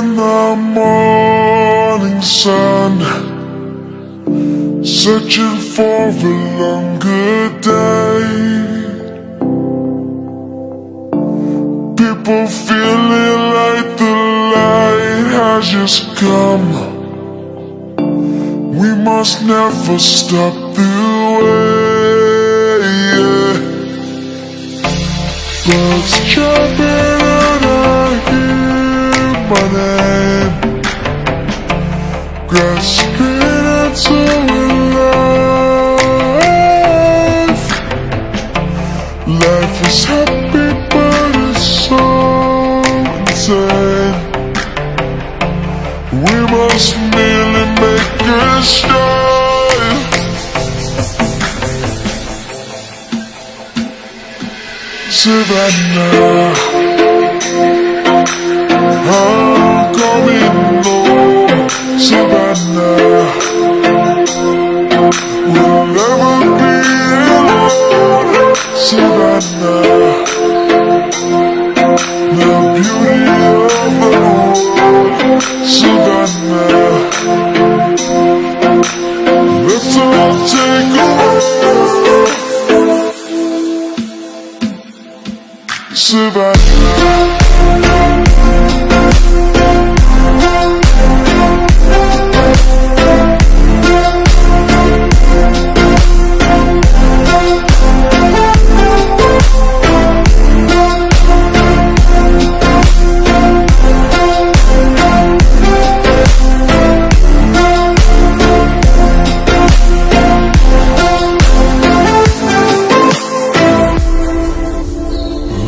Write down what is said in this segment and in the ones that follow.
in the morning sun, searching for a longer day. People feeling like the light has just come. We must never stop the way, yeah. Birds jumping and I hear my name. Grass green and so alive. Life is happy but it's so insane. We must merely make a start. Savannah, I'm coming home. Savannah, we'll never be alone. Savannah, the beauty of the world. Savannah, let's all take a walk. Savannah.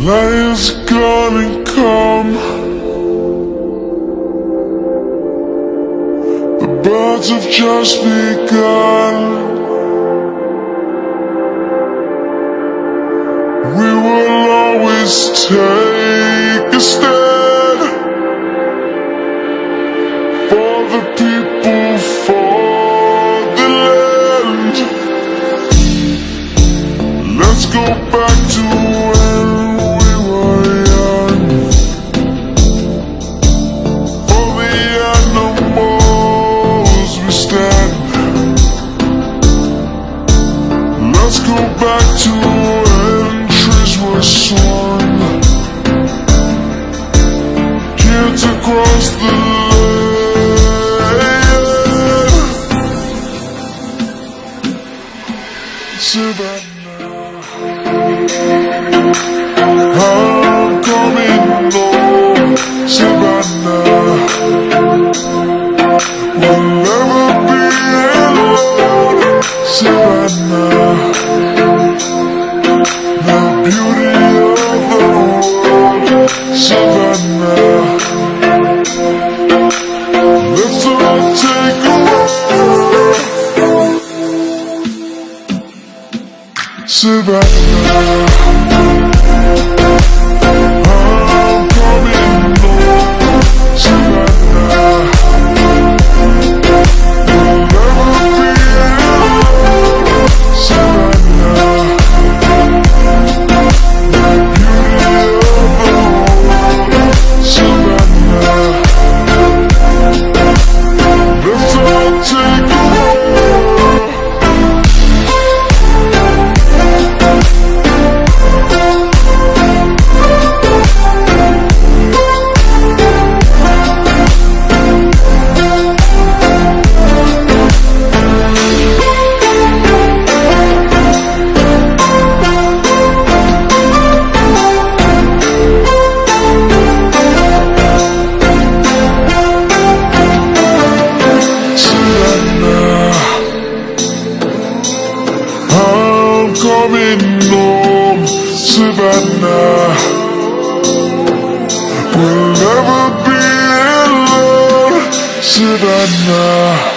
Lion's gonna come. The birds have just begun. We will always take a stand for the people, for the land. Let's go back to when we were young. For the animals we stand. Let's go back to when trees were swung. Kids across the land. Savannah, I'm coming home. Savannah, we'll never be alone. Savannah, the beauty of the world. Savannah, let's all take a walk. Savannah, I'm coming home. Savannah, we'll never be alone. Savannah, the beauty of the world. Savannah, let's all take a walk. I'm coming home. Savannah, we'll never be alone. Savannah.